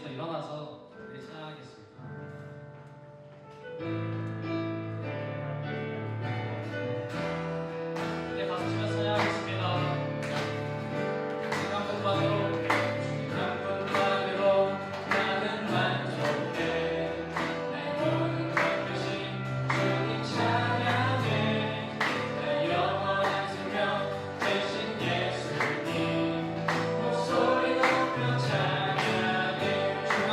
자리에서 일어나서 우리 찬양하겠습니다. 네, 박수 치면서 찬양하겠습니다. 시간 공간으로 나는 만족해. 내 모든 것이 주님 찬양해. 내 영원한 생명 대신 예수님 목소리 높여 찬양해. 주만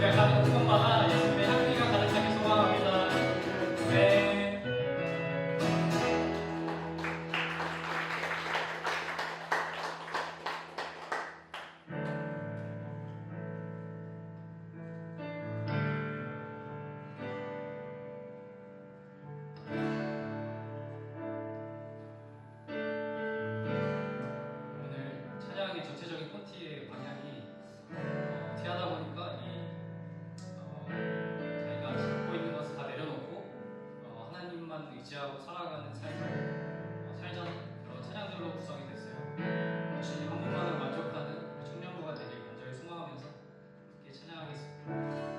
우리가 가는 곳마다 예수님의 향기가 가득하게 소망합니다. 네. 오늘 찬양의 전체적인 콘티의 방향이 어떻게 하다 보니까 자기가 갖고 있는 것을 다 내려놓고 하나님만 의지하고 살아가는 삶을 살자는 그런 찬양들로 구성이 됐어요. 주님 한 분만을 만족하는 우리 청년부가 되길 간절히 소망하면서 함께 찬양하겠습니다.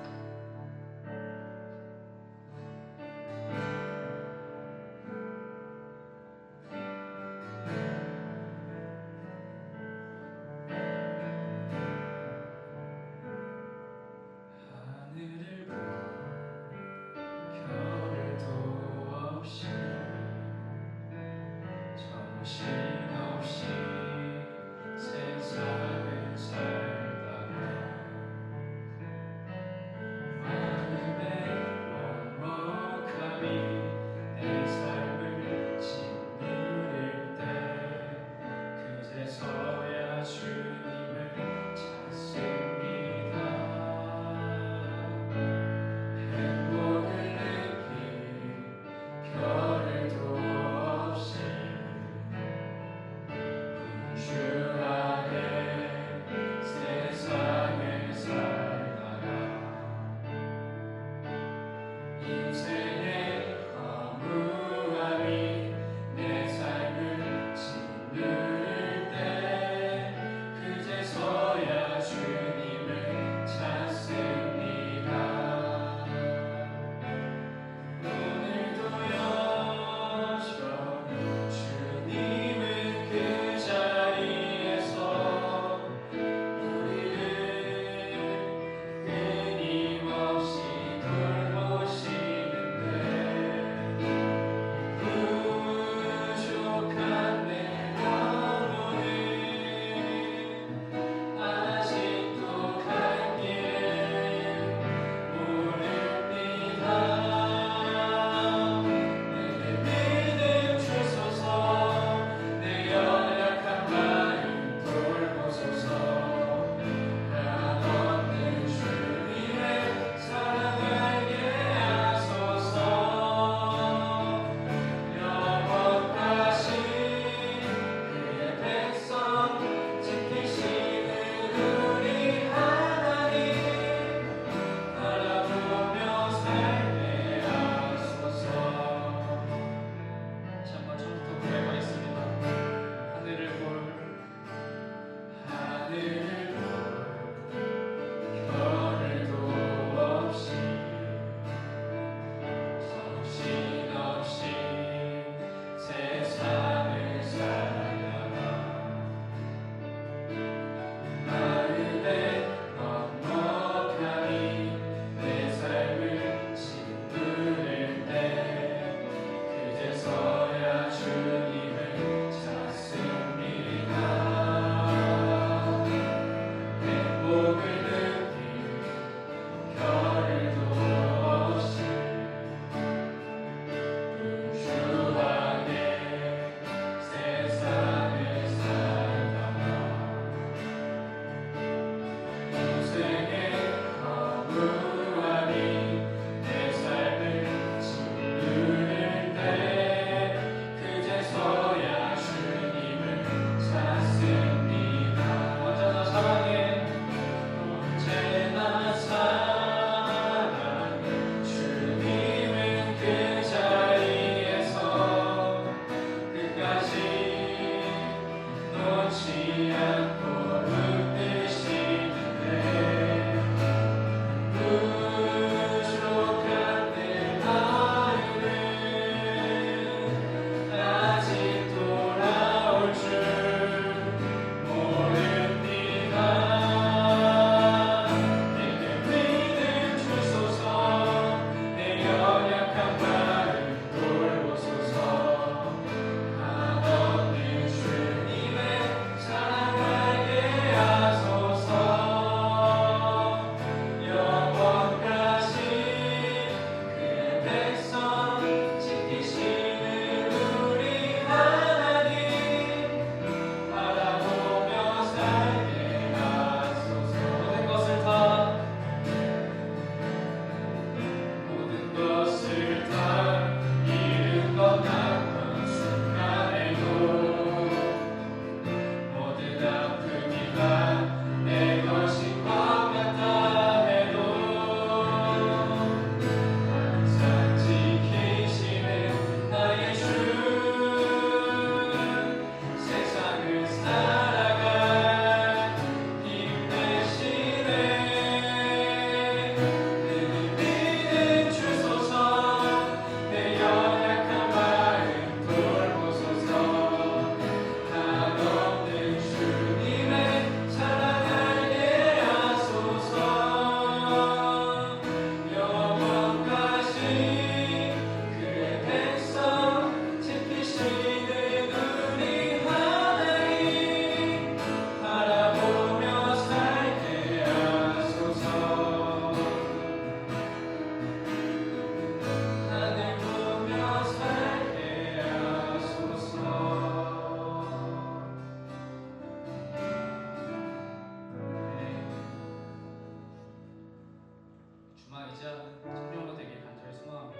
주만 의지하는 청년부가 되길 간절히 소망합니다.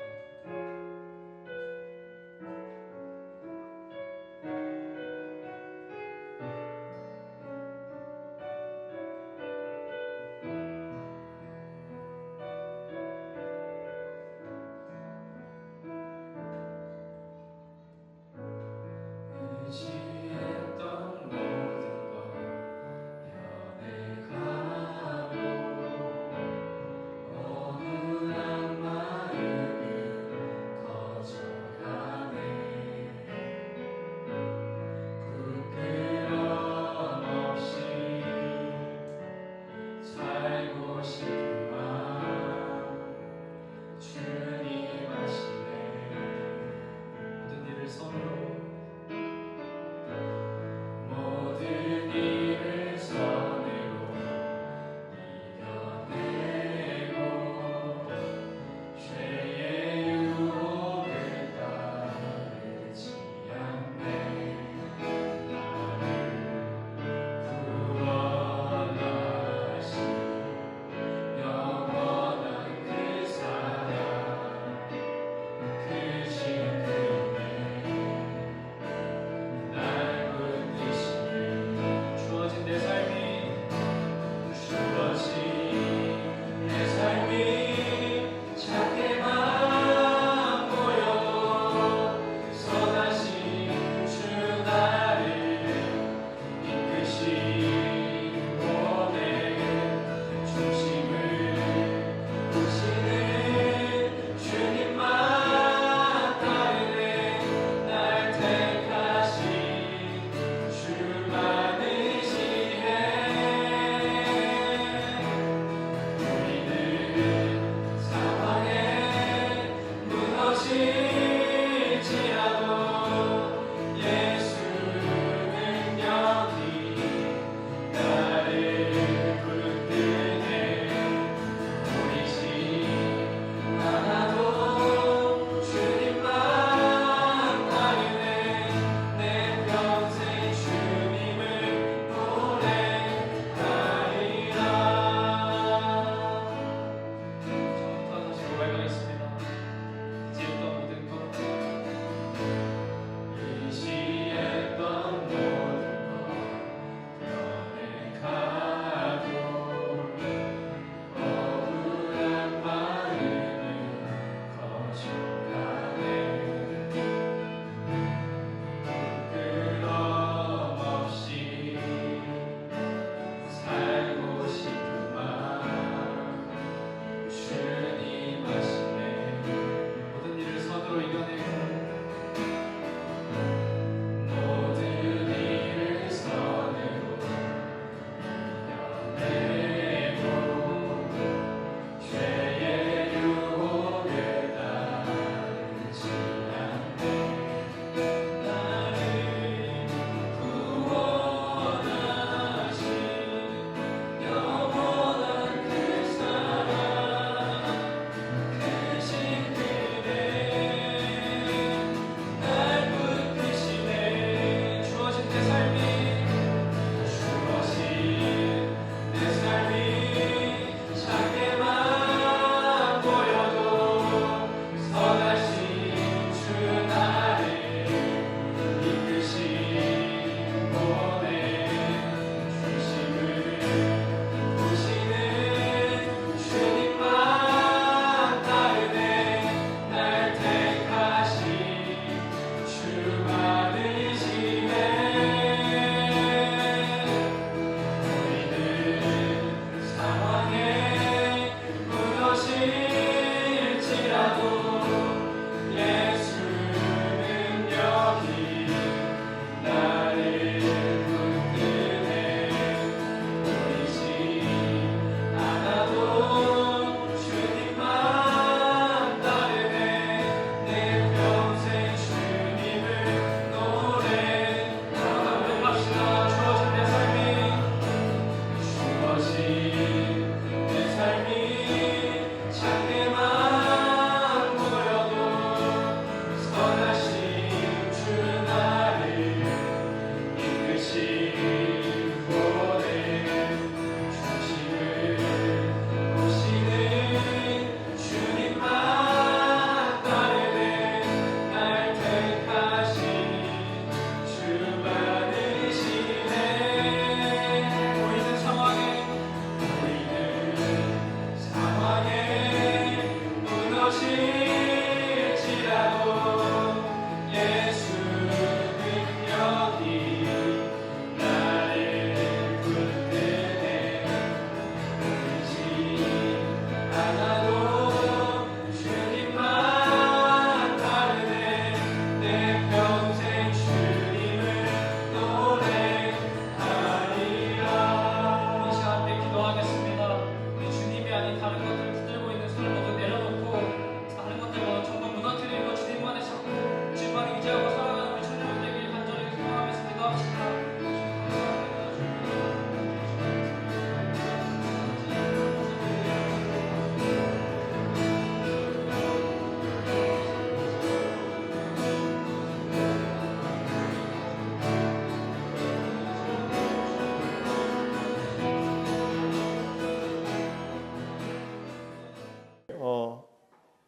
의지했던 모든 것 변해가고 어느한 마음은 커져가네. 부끄럼 없이 살고 싶은 마음 주님 아시네. 모든 일을 선으로 모든 일을 선으로 이겨내고 죄의 유혹을 따르지 않네. 나를 구원하신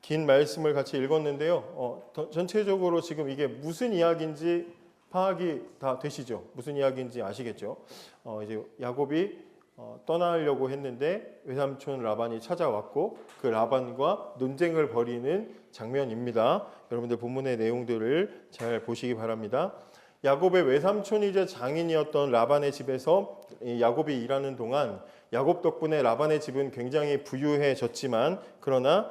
긴 말씀을 같이 읽었는데요. 전체적으로 지금 이게 무슨 이야기인지 파악이 다 되시죠? 무슨 이야기인지 아시겠죠? 이제 야곱이 떠나려고 했는데 외삼촌 라반이 찾아왔고 그 라반과 논쟁을 벌이는 장면입니다. 여러분들 본문의 내용들을 잘 보시기 바랍니다. 야곱의 외삼촌이자 장인이었던 라반의 집에서 야곱이 일하는 동안 야곱 덕분에 라반의 집은 굉장히 부유해졌지만 그러나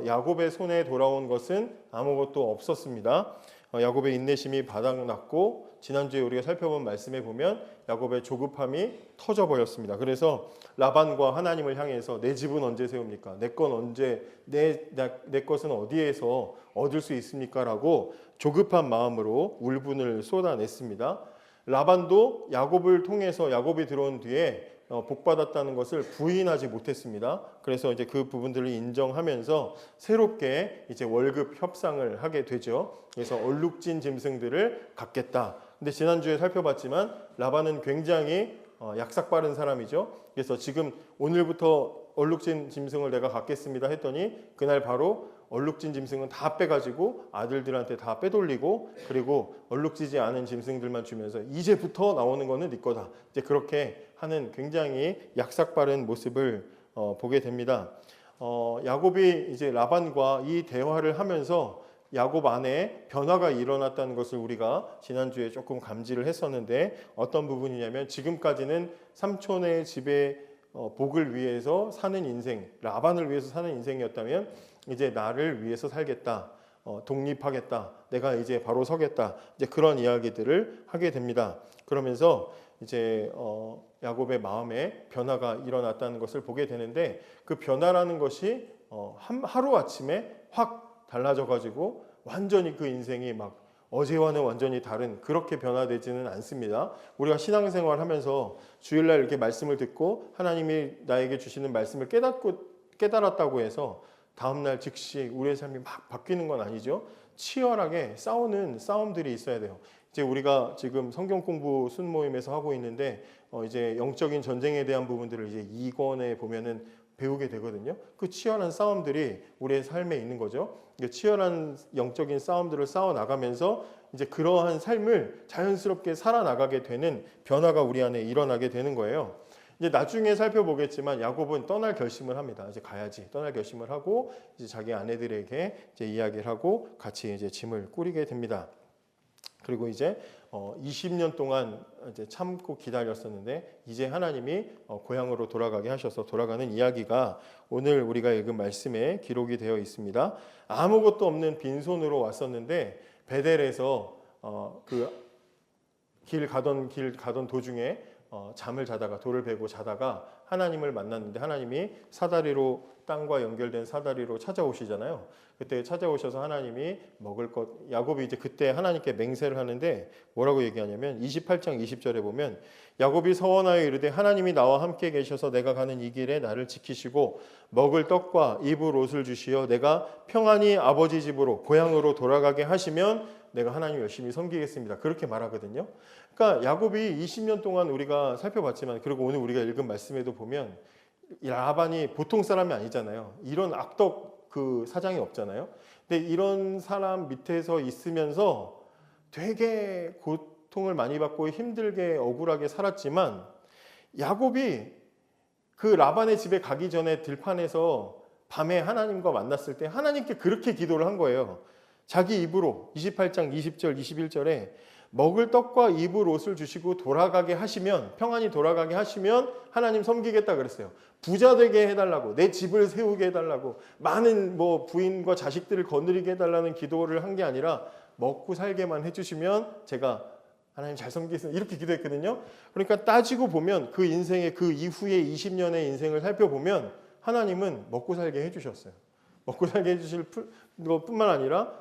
야곱의 손에 돌아온 것은 아무것도 없었습니다. 야곱의 인내심이 바닥났고 지난주에 우리가 살펴본 말씀에 보면 야곱의 조급함이 터져버렸습니다. 그래서 라반과 하나님을 향해서 내 집은 언제 세웁니까? 내 건 언제 내 것은 어디에서 얻을 수 있습니까? 라고 조급한 마음으로 울분을 쏟아냈습니다. 라반도 야곱을 통해서 야곱이 들어온 뒤에 복받았다는 것을 부인하지 못했습니다. 그래서 이제 그 부분들을 인정하면서 새롭게 이제 월급 협상을 하게 되죠. 그래서 얼룩진 짐승들을 갖겠다. 근데 지난주에 살펴봤지만 라반은 굉장히 약삭빠른 사람이죠. 그래서 지금 오늘부터 얼룩진 짐승을 내가 갖겠습니다 했더니 그날 바로 얼룩진 짐승은 다 빼가지고 아들들한테 다 빼돌리고 그리고 얼룩지지 않은 짐승들만 주면서 이제부터 나오는 거는 네 거다. 이제 그렇게 하는 굉장히 약삭빠른 모습을 보게 됩니다. 야곱이 이제 라반과 이 대화를 하면서 야곱 안에 변화가 일어났다는 것을 우리가 지난주에 조금 감지를 했었는데 어떤 부분이냐면 지금까지는 삼촌의 집에 복을 위해서 사는 인생, 라반을 위해서 사는 인생이었다면 이제 나를 위해서 살겠다, 독립하겠다, 내가 이제 바로 서겠다, 이제 그런 이야기들을 하게 됩니다. 그러면서 이제 야곱의 마음에 변화가 일어났다는 것을 보게 되는데 그 변화라는 것이 하루 아침에 확 달라져 가지고 완전히 그 인생이 막 어제와는 완전히 다른 그렇게 변화되지는 않습니다. 우리가 신앙생활 하면서 주일날 이렇게 말씀을 듣고 하나님이 나에게 주시는 말씀을 깨달았다고 해서 다음날 즉시 우리의 삶이 막 바뀌는 건 아니죠. 치열하게 싸우는 싸움들이 있어야 돼요. 이제 우리가 지금 성경 공부 순모임에서 하고 있는데 이제 영적인 전쟁에 대한 부분들을 이제 2권에 보면은 배우게 되거든요. 그 치열한 싸움들이 우리의 삶에 있는 거죠. 치열한 영적인 싸움들을 싸워 나가면서 이제 그러한 삶을 자연스럽게 살아나가게 되는 변화가 우리 안에 일어나게 되는 거예요. 이제 나중에 살펴보겠지만 야곱은 떠날 결심을 합니다. 이제 가야지 떠날 결심을 하고 이제 자기 아내들에게 이제 이야기를 하고 같이 이제 짐을 꾸리게 됩니다. 그리고 이제 20년 동안 이제 참고 기다렸었는데 이제 하나님이 고향으로 돌아가게 하셔서 돌아가는 이야기가 오늘 우리가 읽은 말씀에 기록이 되어 있습니다. 아무것도 없는 빈손으로 왔었는데 베델에서 그 길 가던 도중에 잠을 자다가 돌을 베고 자다가 하나님을 만났는데 하나님이 사다리로 땅과 연결된 사다리로 찾아오시잖아요. 그때 찾아오셔서 하나님이 먹을 것 야곱이 이제 그때 하나님께 맹세를 하는데 뭐라고 얘기하냐면 28장 20절에 보면 야곱이 서원하여 이르되 하나님이 나와 함께 계셔서 내가 가는 이 길에 나를 지키시고 먹을 떡과 입을 옷을 주시어 내가 평안히 아버지 집으로 고향으로 돌아가게 하시면 내가 하나님 열심히 섬기겠습니다. 그렇게 말하거든요. 그러니까 야곱이 20년 동안 우리가 살펴봤지만 그리고 오늘 우리가 읽은 말씀에도 보면 라반이 보통 사람이 아니잖아요. 이런 악덕 그 사장이 없잖아요. 근데 이런 사람 밑에서 있으면서 되게 고통을 많이 받고 힘들게 억울하게 살았지만 야곱이 그 라반의 집에 가기 전에 들판에서 밤에 하나님과 만났을 때 하나님께 그렇게 기도를 한 거예요. 자기 입으로 28장 20절 21절에 먹을 떡과 입을 옷을 주시고 돌아가게 하시면 평안히 돌아가게 하시면 하나님 섬기겠다 그랬어요. 부자 되게 해달라고 내 집을 세우게 해달라고 많은 뭐 부인과 자식들을 거느리게 해달라는 기도를 한 게 아니라 먹고 살게만 해주시면 제가 하나님 잘 섬기겠습니다 이렇게 기도했거든요. 그러니까 따지고 보면 그 인생의 그 이후의 20년의 인생을 살펴보면 하나님은 먹고 살게 해주셨어요. 먹고 살게 해주실 것뿐만 아니라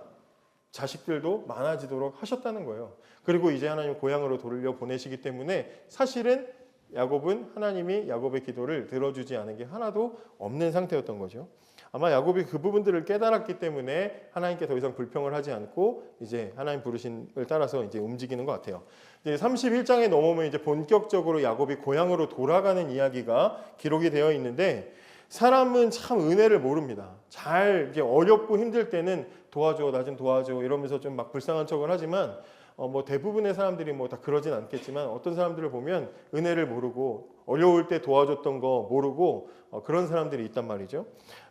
자식들도 많아지도록 하셨다는 거예요. 그리고 이제 하나님 고향으로 돌려 보내시기 때문에 사실은 야곱은 하나님이 야곱의 기도를 들어주지 않은 게 하나도 없는 상태였던 거죠. 아마 야곱이 그 부분들을 깨달았기 때문에 하나님께 더 이상 불평을 하지 않고 이제 하나님 부르심을 따라서 이제 움직이는 것 같아요. 이제 31장에 넘어오면 이제 본격적으로 야곱이 고향으로 돌아가는 이야기가 기록이 되어 있는데 사람은 참 은혜를 모릅니다. 잘 이렇게 어렵고 힘들 때는 도와줘, 나 좀 도와줘 이러면서 좀 막 불쌍한 척을 하지만 뭐 대부분의 사람들이 뭐 다 그러진 않겠지만 어떤 사람들을 보면 은혜를 모르고 어려울 때 도와줬던 거 모르고 그런 사람들이 있단 말이죠.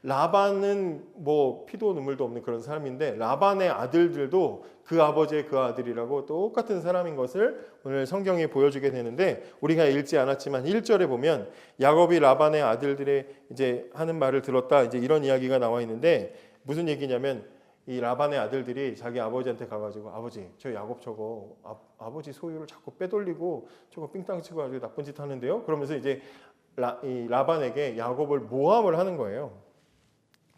라반은 뭐 피도 눈물도 없는 그런 사람인데 라반의 아들들도 그 아버지의 그 아들이라고 똑같은 사람인 것을 오늘 성경이 보여주게 되는데 우리가 읽지 않았지만 1절에 보면 야곱이 라반의 아들들의 이제 하는 말을 들었다 이제 이런 이야기가 나와 있는데 무슨 얘기냐면 이 라반의 아들들이 자기 아버지한테 가가지고 아버지 저 야곱 저거 아버지 소유를 자꾸 빼돌리고 저거 삥땅 치고 아주 나쁜 짓 하는데요. 그러면서 이제 이 라반에게 야곱을 모함을 하는 거예요.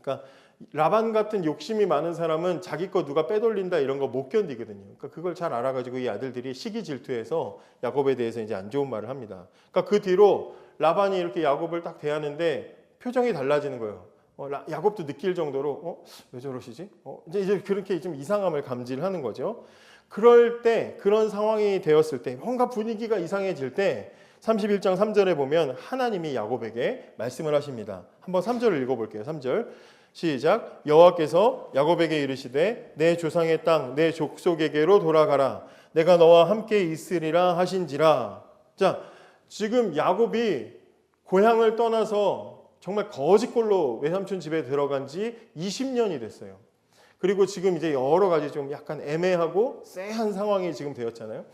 그러니까 라반 같은 욕심이 많은 사람은 자기 거 누가 빼돌린다 이런 거 못 견디거든요. 그러니까 그걸 잘 알아가지고 이 아들들이 시기 질투해서 야곱에 대해서 이제 안 좋은 말을 합니다. 그러니까 그 뒤로 라반이 이렇게 야곱을 딱 대하는데 표정이 달라지는 거예요. 야곱도 느낄 정도로 왜 저러시지? 이제 그렇게 좀 이상함을 감지를 하는 거죠. 그럴 때 그런 상황이 되었을 때 뭔가 분위기가 이상해질 때 31장 3절에 보면 하나님이 야곱에게 말씀을 하십니다. 한번 3절을 읽어볼게요. 3절 시작. 여호와께서 야곱에게 이르시되 내 조상의 땅 내 족속에게로 돌아가라. 내가 너와 함께 있으리라 하신지라. 자, 지금 야곱이 고향을 떠나서 정말 거지꼴로 외삼촌 집에 들어간 지 20년이 됐어요. 그리고 지금 이제 여러 가지 좀 약간 애매하고 쎄한 상황이 지금 되었잖아요.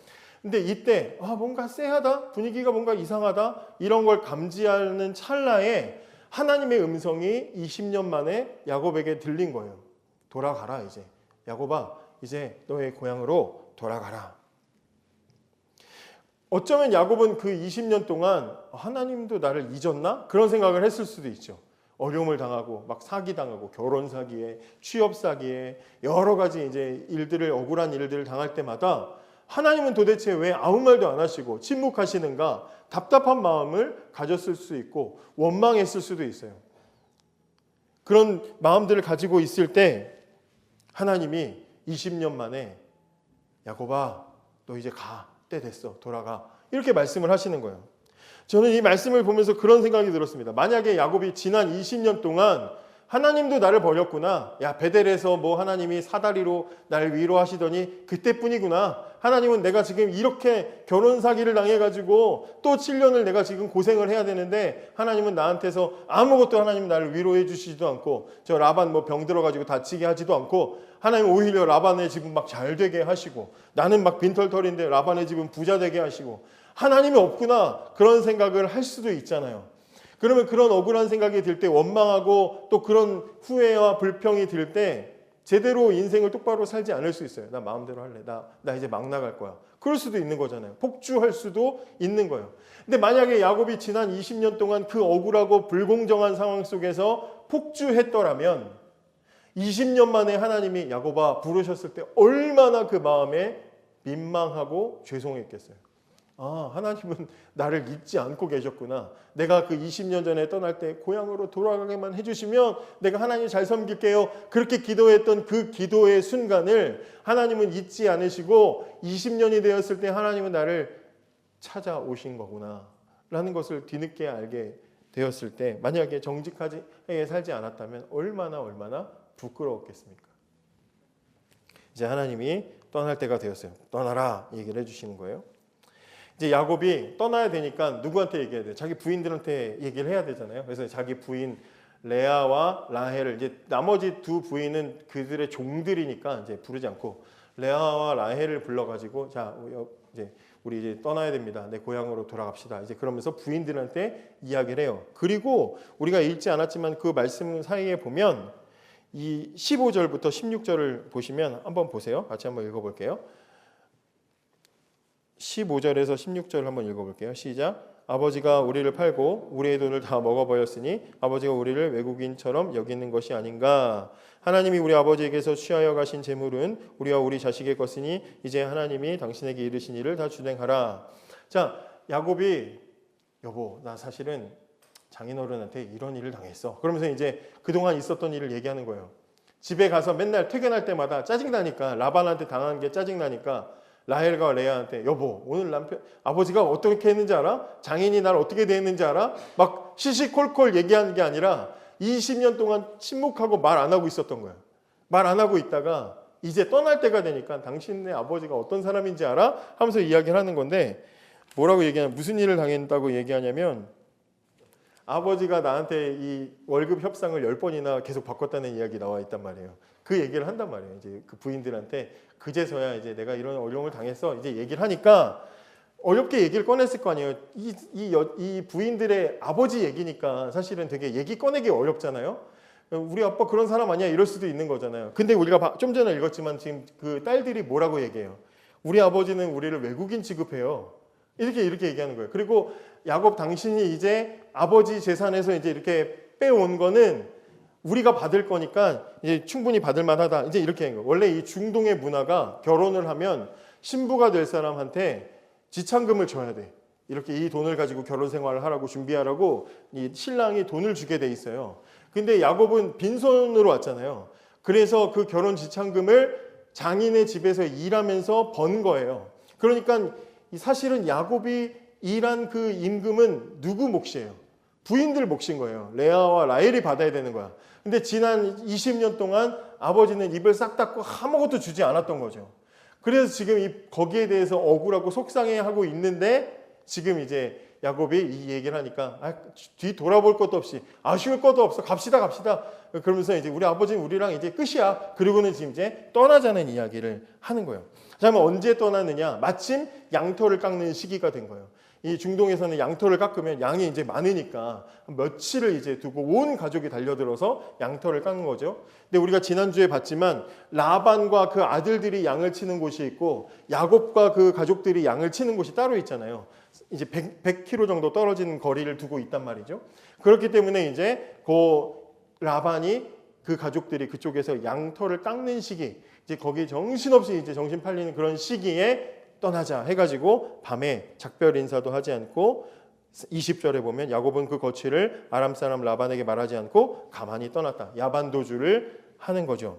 근데 이때 뭔가 쎄하다, 분위기가 뭔가 이상하다 이런 걸 감지하는 찰나에 하나님의 음성이 20년 만에 야곱에게 들린 거예요. 돌아가라 이제. 야곱아 이제 너의 고향으로 돌아가라. 어쩌면 야곱은 그 20년 동안 하나님도 나를 잊었나? 그런 생각을 했을 수도 있죠. 어려움을 당하고 막 사기당하고 결혼 사기에 취업 사기에 여러 가지 이제 일들을 억울한 일들을 당할 때마다 하나님은 도대체 왜 아무 말도 안 하시고 침묵하시는가 답답한 마음을 가졌을 수 있고 원망했을 수도 있어요. 그런 마음들을 가지고 있을 때 하나님이 20년 만에 야곱아 너 이제 가. 때 됐어. 돌아가. 이렇게 말씀을 하시는 거예요. 저는 이 말씀을 보면서 그런 생각이 들었습니다. 만약에 야곱이 지난 20년 동안 하나님도 나를 버렸구나. 야 베델에서 뭐 하나님이 사다리로 나를 위로하시더니 그때뿐이구나. 하나님은 내가 지금 이렇게 결혼 사기를 당해가지고 또 7년을 내가 지금 고생을 해야 되는데 하나님은 나한테서 아무것도 하나님 나를 위로해 주시지도 않고 저 라반 뭐 병 들어가지고 다치게 하지도 않고 하나님 오히려 라반의 집은 막 잘 되게 하시고 나는 막 빈털털인데 라반의 집은 부자 되게 하시고 하나님이 없구나. 그런 생각을 할 수도 있잖아요. 그러면 그런 억울한 생각이 들 때 원망하고 또 그런 후회와 불평이 들 때 제대로 인생을 똑바로 살지 않을 수 있어요. 나 마음대로 할래. 나 이제 막 나갈 거야. 그럴 수도 있는 거잖아요. 폭주할 수도 있는 거예요. 근데 만약에 야곱이 지난 20년 동안 그 억울하고 불공정한 상황 속에서 폭주했더라면 20년 만에 하나님이 야곱아 부르셨을 때 얼마나 그 마음에 민망하고 죄송했겠어요. 하나님은 나를 잊지 않고 계셨구나. 내가 그 20년 전에 떠날 때 고향으로 돌아가게만 해주시면 내가 하나님 잘 섬길게요. 그렇게 기도했던 그 기도의 순간을 하나님은 잊지 않으시고 20년이 되었을 때 하나님은 나를 찾아오신 거구나 라는 것을 뒤늦게 알게 되었을 때 만약에 정직하게 살지 않았다면 얼마나 부끄러웠겠습니까? 이제 하나님이 떠날 때가 되었어요. 떠나라 얘기를 해주시는 거예요. 이제 야곱이 떠나야 되니까 누구한테 얘기해야 돼요? 자기 부인들한테 얘기를 해야 되잖아요. 그래서 자기 부인 레아와 라헬을 이제 나머지 두 부인은 그들의 종들이니까 이제 부르지 않고 레아와 라헬을 불러가지고 자 이제 우리 이제 떠나야 됩니다. 내 고향으로 돌아갑시다. 이제 그러면서 부인들한테 이야기를 해요. 그리고 우리가 읽지 않았지만 그 말씀 사이에 보면 이 15절부터 16절을 보시면 한번 보세요. 같이 한번 읽어볼게요. 15절에서 16절 한번 읽어볼게요. 시작. 아버지가 우리를 팔고 우리의 돈을 다 먹어버렸으니 아버지가 우리를 외국인처럼 여기는 것이 아닌가. 하나님이 우리 아버지에게서 취하여 가신 재물은 우리와 우리 자식의 것이니 이제 하나님이 당신에게 이르신 일을 다 준행하라. 자, 야곱이 여보 나 사실은 장인어른한테 이런 일을 당했어. 그러면서 이제 그동안 있었던 일을 얘기하는 거예요. 집에 가서 맨날 퇴근할 때마다 짜증나니까 라반한테 당한 게 짜증나니까 라헬과 레아한테 여보 오늘 남편 아버지가 어떻게 했는지 알아? 장인이 날 어떻게 대했는지 알아? 막 시시콜콜 얘기하는 게 아니라 20년 동안 침묵하고 말 안 하고 있었던 거예요. 말 안 하고 있다가 이제 떠날 때가 되니까 당신네 아버지가 어떤 사람인지 알아? 하면서 이야기를 하는 건데 뭐라고 얘기하냐 무슨 일을 당했다고 얘기하냐면 아버지가 나한테 이 월급 협상을 10번이나 계속 바꿨다는 이야기 나와 있단 말이에요. 그 얘기를 한단 말이에요. 이제 그 부인들한테 그제서야 이제 내가 이런 어려움을 당해서 이제 얘기를 하니까 어렵게 얘기를 꺼냈을 거 아니에요. 이 부인들의 아버지 얘기니까 사실은 되게 얘기 꺼내기 어렵잖아요. 우리 아빠 그런 사람 아니야 이럴 수도 있는 거잖아요. 근데 우리가 좀 전에 읽었지만 지금 그 딸들이 뭐라고 얘기해요? 우리 아버지는 우리를 외국인 취급해요. 이렇게 얘기하는 거예요. 그리고 야곱 당신이 이제 아버지 재산에서 이제 이렇게 빼온 거는 우리가 받을 거니까 이제 충분히 받을 만하다. 이제 이렇게 한 거예요. 원래 이 중동의 문화가 결혼을 하면 신부가 될 사람한테 지참금을 줘야 돼. 이렇게 이 돈을 가지고 결혼 생활을 하라고 준비하라고 이 신랑이 돈을 주게 돼 있어요. 근데 야곱은 빈손으로 왔잖아요. 그래서 그 결혼 지참금을 장인의 집에서 일하면서 번 거예요. 그러니까 사실은 야곱이 일한 그 임금은 누구 몫이에요? 부인들 몫인 거예요. 레아와 라헬이 받아야 되는 거야. 근데 지난 20년 동안 아버지는 입을 싹 닫고 아무것도 주지 않았던 거죠. 그래서 지금 거기에 대해서 억울하고 속상해하고 있는데 지금 이제 야곱이 이 얘기를 하니까 뒤 돌아볼 것도 없이 아쉬울 것도 없어 갑시다 그러면서 이제 우리 아버지는 우리랑 이제 끝이야. 그리고는 지금 이제 떠나자는 이야기를 하는 거예요. 자, 그럼 언제 떠나느냐? 마침 양털을 깎는 시기가 된 거예요. 이 중동에서는 양털을 깎으면 양이 이제 많으니까 며칠을 이제 두고 온 가족이 달려들어서 양털을 깎는 거죠. 근데 우리가 지난주에 봤지만 라반과 그 아들들이 양을 치는 곳이 있고 야곱과 그 가족들이 양을 치는 곳이 따로 있잖아요. 이제 100km 정도 떨어진 거리를 두고 있단 말이죠. 그렇기 때문에 이제 그 라반이 그 가족들이 그쪽에서 양털을 깎는 시기, 이제 거기 정신없이 이제 정신 팔리는 그런 시기에 떠나자 해가지고 밤에 작별 인사도 하지 않고 20절에 보면 야곱은 그 거취를 아람 사람 라반에게 말하지 않고 가만히 떠났다. 야반도주를 하는 거죠.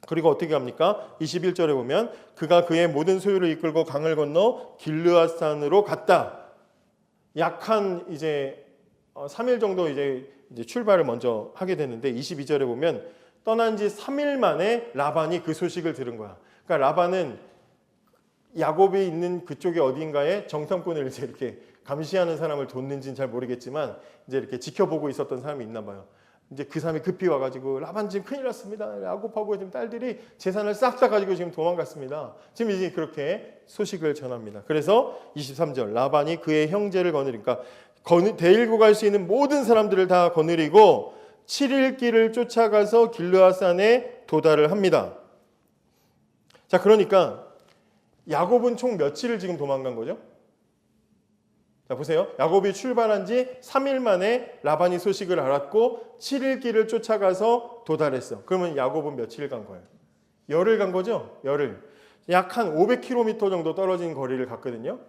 그리고 어떻게 합니까? 21절에 보면 그가 그의 모든 소유를 이끌고 강을 건너 길르앗산으로 갔다. 약 한 이제 3일 정도 이제 출발을 먼저 하게 되는데 22절에 보면 떠난 지 3일 만에 라반이 그 소식을 들은 거야. 그러니까 라반은 야곱이 있는 그쪽에 어딘가에 정탐꾼을 이제 이렇게 감시하는 사람을 뒀는지는 잘 모르겠지만 이제 이렇게 지켜보고 있었던 사람이 있나 봐요. 이제 그 사람이 급히 와가지고 라반 지금 큰일 났습니다. 야곱하고 지금 딸들이 재산을 싹 다 가지고 지금 도망갔습니다. 지금 이제 그렇게 소식을 전합니다. 그래서 23절 라반이 그의 형제를 거느리니까 데리고 갈 수 있는 모든 사람들을 다 거느리고 7일 길을 쫓아가서 길르앗산에 도달을 합니다. 자, 그러니까 야곱은 총 며칠을 지금 도망간 거죠? 자, 보세요. 야곱이 출발한 지 3일 만에 라반이 소식을 알았고 7일 길을 쫓아가서 도달했어. 그러면 야곱은 며칠 간 거예요? 열흘 간 거죠? 열흘. 약 한 500km 정도 떨어진 거리를 갔거든요.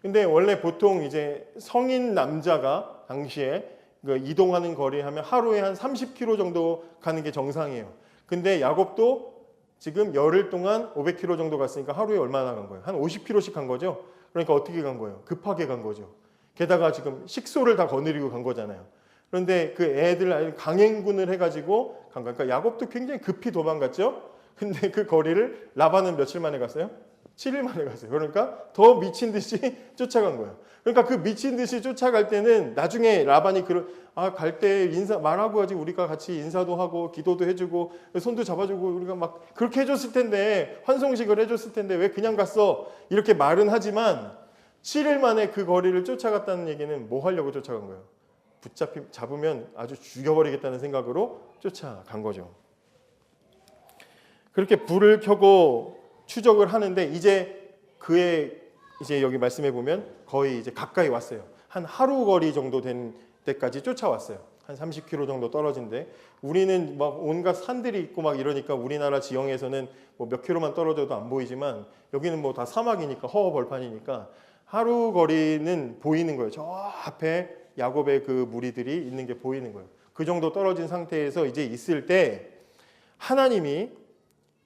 근데 원래 보통 이제 성인 남자가 당시에 이동하는 거리 하면 하루에 한 30km 정도 가는 게 정상이에요. 근데 야곱도 지금 열흘 동안 500km 정도 갔으니까 하루에 얼마나 간 거예요? 한 50km씩 간 거죠? 그러니까 어떻게 간 거예요? 급하게 간 거죠. 게다가 지금 식소를 다 거느리고 간 거잖아요. 그런데 그 애들 강행군을 해가지고 간 거예요. 그러니까 야곱도 굉장히 급히 도망갔죠? 근데 그 거리를 라반은 며칠 만에 갔어요? 7일 만에 갔어요. 그러니까 더 미친 듯이 쫓아간 거예요. 그러니까 그 미친 듯이 쫓아갈 때는 나중에 라반이 갈 때 인사 말하고 하지 우리가 같이 인사도 하고 기도도 해주고 손도 잡아주고 우리가 막 그렇게 해줬을 텐데 환송식을 해줬을 텐데 왜 그냥 갔어? 이렇게 말은 하지만 7일 만에 그 거리를 쫓아갔다는 얘기는 뭐 하려고 쫓아간 거예요? 잡으면 아주 죽여버리겠다는 생각으로 쫓아간 거죠. 그렇게 불을 켜고 추적을 하는데 이제 이제 여기 말씀해 보면 거의 이제 가까이 왔어요. 한 하루 거리 정도 된 데까지 쫓아왔어요. 한 30km 정도 떨어진데 우리는 막 온갖 산들이 있고 막 이러니까 우리나라 지형에서는 뭐 몇 킬로만 떨어져도 안 보이지만 여기는 뭐 다 사막이니까 허허벌판이니까 하루 거리는 보이는 거예요. 저 앞에 야곱의 그 무리들이 있는 게 보이는 거예요. 그 정도 떨어진 상태에서 이제 있을 때 하나님이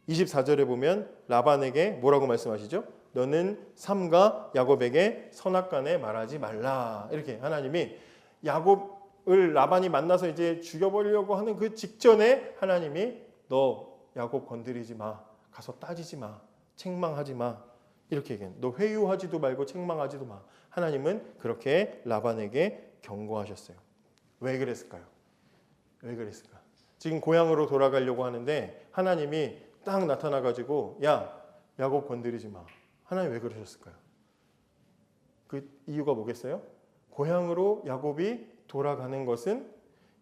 24절에 보면 라반에게 뭐라고 말씀하시죠? 너는 삼가 야곱에게 선악간에 말하지 말라. 이렇게 하나님이 야곱을 라반이 만나서 이제 죽여버리려고 하는 그 직전에 하나님이 너 야곱 건드리지 마. 가서 따지지 마. 책망하지 마. 이렇게 얘기해요. 너 회유하지도 말고 책망하지도 마. 하나님은 그렇게 라반에게 경고하셨어요. 왜 그랬을까요? 왜 그랬을까? 지금 고향으로 돌아가려고 하는데 하나님이 딱 나타나가지고 야 야곱 건드리지 마. 하나님 왜 그러셨을까요? 그 이유가 뭐겠어요? 고향으로 야곱이 돌아가는 것은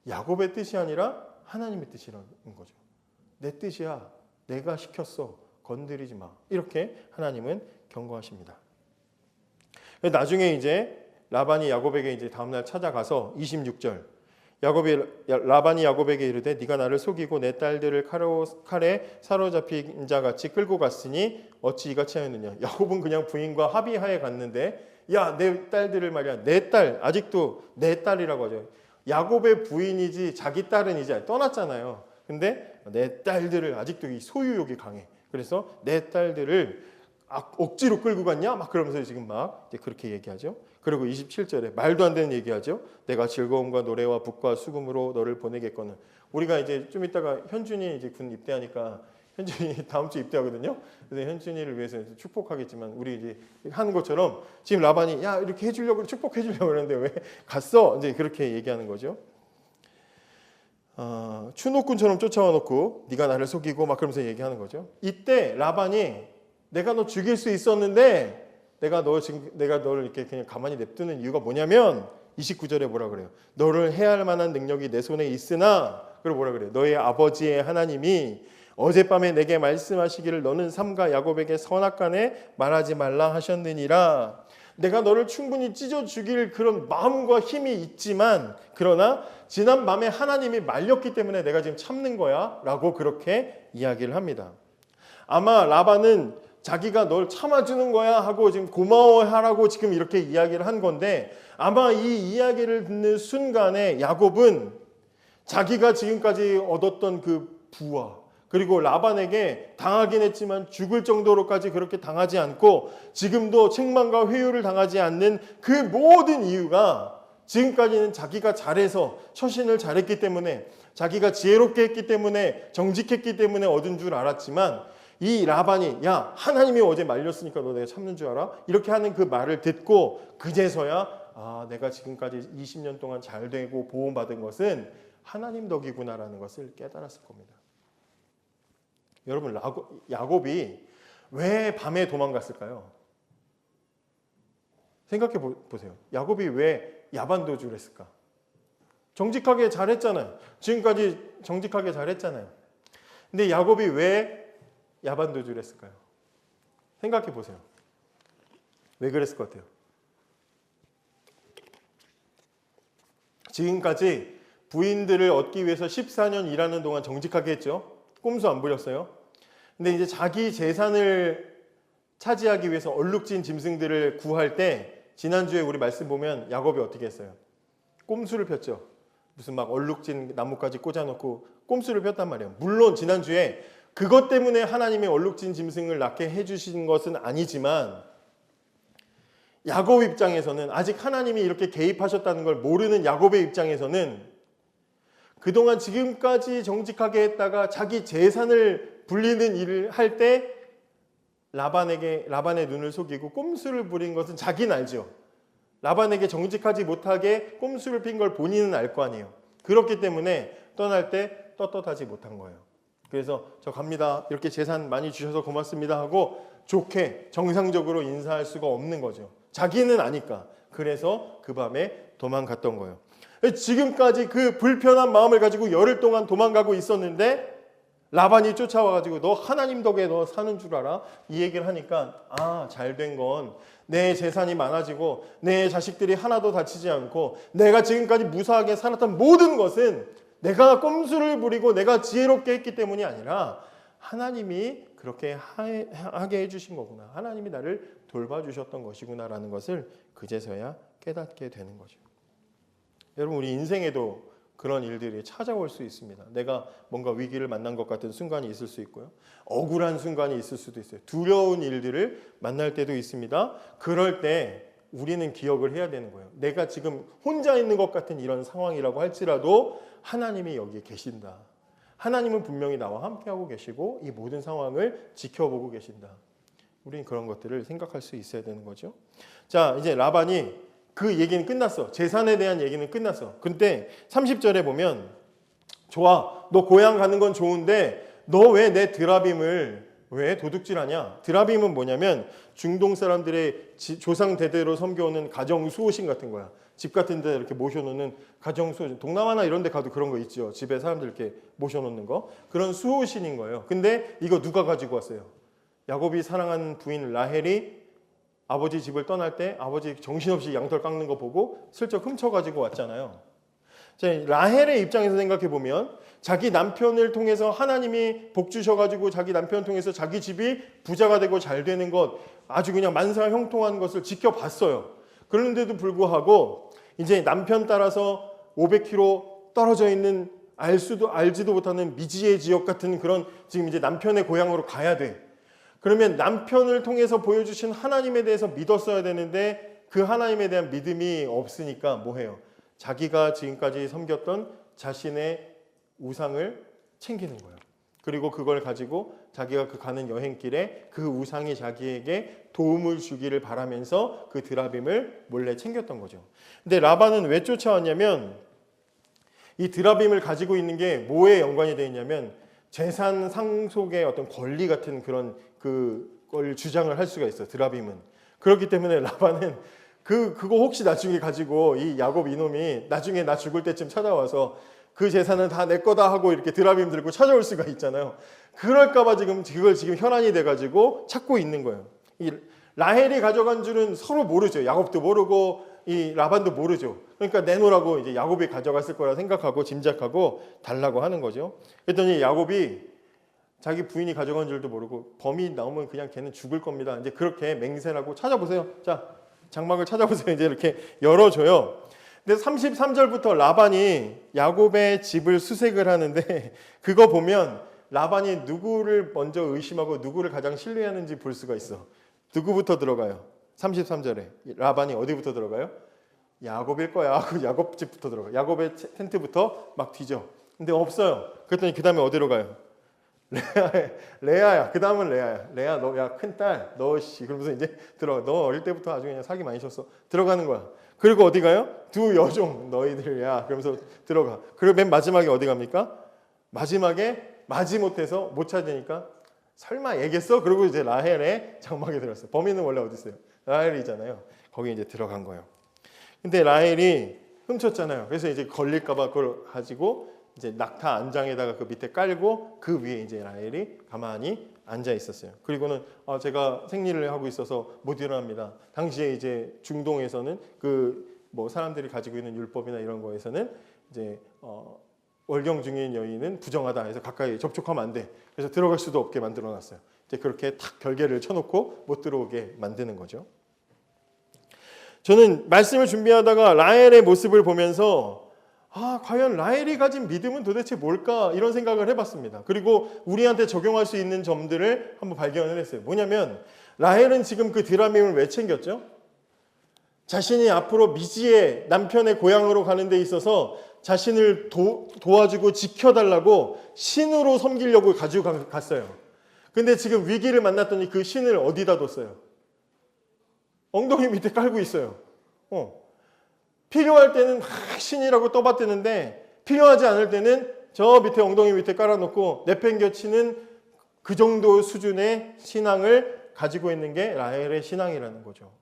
야곱의 뜻이 아니라 하나님의 뜻이라는 거죠. 내 뜻이야. 내가 시켰어. 건드리지 마. 이렇게 하나님은 경고하십니다. 나중에 이제 라반이 야곱에게 이제 다음날 찾아가서 26절 라반이 야곱에게 이르되 네가 나를 속이고 내 딸들을 칼에 사로잡힌 자같이 끌고 갔으니 어찌 이같이 하였느냐. 야곱은 그냥 부인과 합의하에 갔는데 야 내 딸들을 말이야 내 딸 아직도 내 딸이라고 하죠. 야곱의 부인이지 자기 딸은 이제 떠났잖아요. 근데 내 딸들을 아직도 이 소유욕이 강해. 그래서 내 딸들을 억지로 끌고 갔냐? 막 그러면서 지금 막 이제 그렇게 얘기하죠. 그리고 27절에 말도 안 되는 얘기하죠. 내가 즐거움과 노래와 북과 수금으로 너를 보내겠거늘. 우리가 이제 좀 이따가 현준이 이제 군 입대하니까 현준이 다음 주 입대하거든요. 그래서 현준이를 위해서 축복하겠지만 우리 이제 하는 것처럼 지금 라반이 야 이렇게 해주려고 축복해주려고 그러는데 왜 갔어? 이제 그렇게 얘기하는 거죠. 추노꾼처럼 쫓아와 놓고 네가 나를 속이고 막 그러면서 얘기하는 거죠. 이때 라반이 내가 너 죽일 수 있었는데 내가 너를 이렇게 그냥 가만히 냅두는 이유가 뭐냐면 29절에 뭐라 그래요? 너를 해할 만한 능력이 내 손에 있으나 그리고 뭐라 그래요? 너의 아버지의 하나님이 어젯밤에 내게 말씀하시기를 너는 삼가 야곱에게 선악간에 말하지 말라 하셨느니라. 내가 너를 충분히 찢어 죽일 그런 마음과 힘이 있지만 그러나 지난 밤에 하나님이 말렸기 때문에 내가 지금 참는 거야 라고 그렇게 이야기를 합니다. 아마 라반은 자기가 널 참아주는 거야 하고 지금 고마워하라고 지금 이렇게 이야기를 한 건데 아마 이 이야기를 듣는 순간에 야곱은 자기가 지금까지 얻었던 그 부와 그리고 라반에게 당하긴 했지만 죽을 정도로까지 그렇게 당하지 않고 지금도 책망과 회유를 당하지 않는 그 모든 이유가 지금까지는 자기가 잘해서 처신을 잘했기 때문에 자기가 지혜롭게 했기 때문에 정직했기 때문에 얻은 줄 알았지만 이 라반이 야 하나님이 어제 말렸으니까 너 내가 참는 줄 알아? 이렇게 하는 그 말을 듣고 그제서야 내가 지금까지 20년 동안 잘 되고 보호받은 것은 하나님 덕이구나라는 것을 깨달았을 겁니다. 여러분 야곱이 왜 밤에 도망갔을까요? 생각해 보세요. 야곱이 왜 야반도주를 했을까? 정직하게 잘했잖아요. 지금까지 정직하게 잘했잖아요. 근데 야곱이 왜 야반도주를 했을까요? 생각해 보세요. 왜 그랬을 것 같아요? 지금까지 부인들을 얻기 위해서 14년 일하는 동안 정직하게 했죠. 꼼수 안 부렸어요. 근데 이제 자기 재산을 차지하기 위해서 얼룩진 짐승들을 구할 때 지난주에 우리 말씀 보면 야곱이 어떻게 했어요? 꼼수를 폈죠. 무슨 막 얼룩진 나뭇가지 꽂아놓고 꼼수를 폈단 말이에요. 물론 지난주에 그것 때문에 하나님이 얼룩진 짐승을 낳게 해주신 것은 아니지만 야곱 입장에서는 아직 하나님이 이렇게 개입하셨다는 걸 모르는 야곱의 입장에서는 그동안 지금까지 정직하게 했다가 자기 재산을 불리는 일을 할 때 라반의 눈을 속이고 꼼수를 부린 것은 자기는 알죠. 라반에게 정직하지 못하게 꼼수를 핀 걸 본인은 알 거 아니에요. 그렇기 때문에 떠날 때 떳떳하지 못한 거예요. 그래서 저 갑니다. 이렇게 재산 많이 주셔서 고맙습니다 하고 좋게 정상적으로 인사할 수가 없는 거죠. 자기는 아니까. 그래서 그 밤에 도망갔던 거예요. 지금까지 그 불편한 마음을 가지고 열흘 동안 도망가고 있었는데 라반이 쫓아와가지고 너 하나님 덕에 너 사는 줄 알아? 이 얘기를 하니까 잘된 건 내 재산이 많아지고 내 자식들이 하나도 다치지 않고 내가 지금까지 무사하게 살았던 모든 것은 내가 꼼수를 부리고 내가 지혜롭게 했기 때문이 아니라 하나님이 그렇게 하게 해주신 거구나. 하나님이 나를 돌봐주셨던 것이구나라는 것을 그제서야 깨닫게 되는 거죠. 여러분 우리 인생에도 그런 일들이 찾아올 수 있습니다. 내가 뭔가 위기를 만난 것 같은 순간이 있을 수 있고요. 억울한 순간이 있을 수도 있어요. 두려운 일들을 만날 때도 있습니다. 그럴 때 우리는 기억을 해야 되는 거예요. 내가 지금 혼자 있는 것 같은 이런 상황이라고 할지라도 하나님이 여기 계신다. 하나님은 분명히 나와 함께하고 계시고 이 모든 상황을 지켜보고 계신다. 우리는 그런 것들을 생각할 수 있어야 되는 거죠. 자, 이제 라반이 그 얘기는 끝났어. 재산에 대한 얘기는 끝났어. 근데 30절에 보면 좋아. 너 고향 가는 건 좋은데 너 왜 내 드라빔을 왜 도둑질하냐? 드라빔은 뭐냐면 중동 사람들의 조상 대대로 섬겨오는 가정 수호신 같은 거야. 집 같은 데 이렇게 모셔놓는 가정 수호신. 동남아나 이런 데 가도 그런 거 있죠. 집에 사람들 이렇게 모셔놓는 거. 그런 수호신인 거예요. 근데 이거 누가 가지고 왔어요? 야곱이 사랑하는 부인 라헬이 아버지 집을 떠날 때 아버지 정신없이 양털 깎는 거 보고 슬쩍 훔쳐가지고 왔잖아요. 라헬의 입장에서 생각해 보면 자기 남편을 통해서 하나님이 복 주셔가지고 자기 남편을 통해서 자기 집이 부자가 되고 잘 되는 것 아주 그냥 만사형통한 것을 지켜봤어요. 그런데도 불구하고 이제 남편 따라서 500km 떨어져 있는 알지도 못하는 미지의 지역 같은 그런 지금 이제 남편의 고향으로 가야 돼. 그러면 남편을 통해서 보여주신 하나님에 대해서 믿었어야 되는데 그 하나님에 대한 믿음이 없으니까 뭐해요? 자기가 지금까지 섬겼던 자신의 우상을 챙기는 거예요. 그리고 그걸 가지고 자기가 그 가는 여행길에 그 우상이 자기에게 도움을 주기를 바라면서 그 드라빔을 몰래 챙겼던 거죠. 근데 라반은 왜 쫓아왔냐면 이 드라빔을 가지고 있는 게 뭐에 연관이 되어 있냐면 재산 상속의 어떤 권리 같은 그런 그걸 주장을 할 수가 있어요. 드라빔은. 그렇기 때문에 라반은 그거 혹시 나중에 가지고 이 야곱 이놈이 나중에 나 죽을 때쯤 찾아와서 그 재산은 다 내 거다 하고 이렇게 드라빔 들고 찾아올 수가 있잖아요. 그럴까봐 지금 그걸 지금 현안이 돼가지고 찾고 있는 거예요. 이 라헬이 가져간 줄은 서로 모르죠. 야곱도 모르고 이 라반도 모르죠. 그러니까 내놓으라고 이제 야곱이 가져갔을 거라 생각하고 짐작하고 달라고 하는 거죠. 그랬더니 야곱이 자기 부인이 가져간 줄도 모르고 범이 나오면 그냥 걔는 죽을 겁니다. 이제 그렇게 맹세하고 찾아보세요. 자, 장막을 찾아보세요. 이제 이렇게 열어줘요. 근데 33절부터 라반이 야곱의 집을 수색을 하는데 그거 보면 라반이 누구를 먼저 의심하고 누구를 가장 신뢰하는지 볼 수가 있어. 누구부터 들어가요? 33절에 라반이 어디부터 들어가요? 야곱일 거야 하고 야곱 집부터 들어가. 야곱의 텐트부터 막 뒤져. 근데 없어요. 그랬더니 그 다음에 어디로 가요? 레아야. 그 다음은 레아야. 레아 너 야 큰딸 너 씨. 그러면서 이제 들어가. 너 어릴 때부터 아주 그냥 사기 많이 쳤어. 들어가는 거야. 그리고 어디 가요? 두 여종 너희들야. 그러면서 들어가. 그리고 맨 마지막에 어디 갑니까? 마지막에 마지못해서 못 찾으니까 설마 얘겠어? 그리고 이제 라헬의 장막에 들어갔어요. 범인은 원래 어디 있어요? 라헬이잖아요. 거기 이제 들어간 거예요. 근데 라헬이 훔쳤잖아요. 그래서 이제 걸릴까봐 그걸 가지고 이제 낙타 안장에다가 그 밑에 깔고 그 위에 이제 라헬이 가만히 앉아 있었어요. 그리고는 제가 생리를 하고 있어서 못 일어납니다. 당시에 이제 중동에서는 그 뭐 사람들이 가지고 있는 율법이나 이런 거에서는 이제 월경 중인 여인은 부정하다 해서 가까이 접촉하면 안 돼. 그래서 들어갈 수도 없게 만들어 놨어요. 이제 그렇게 탁 결계를 쳐놓고 못 들어오게 만드는 거죠. 저는 말씀을 준비하다가 라헬의 모습을 보면서 과연 라헬이 가진 믿음은 도대체 뭘까 이런 생각을 해봤습니다. 그리고 우리한테 적용할 수 있는 점들을 한번 발견을 했어요. 뭐냐면 라헬은 지금 그 드라빔을 왜 챙겼죠? 자신이 앞으로 미지의 남편의 고향으로 가는 데 있어서 자신을 도와주고 지켜달라고 신으로 섬기려고 가지고 갔어요. 근데 지금 위기를 만났더니 그 신을 어디다 뒀어요? 엉덩이 밑에 깔고 있어요. 필요할 때는 막 신이라고 떠받드는데 필요하지 않을 때는 저 밑에 엉덩이 밑에 깔아놓고 내팽겨치는 그 정도 수준의 신앙을 가지고 있는 게 라헬의 신앙이라는 거죠.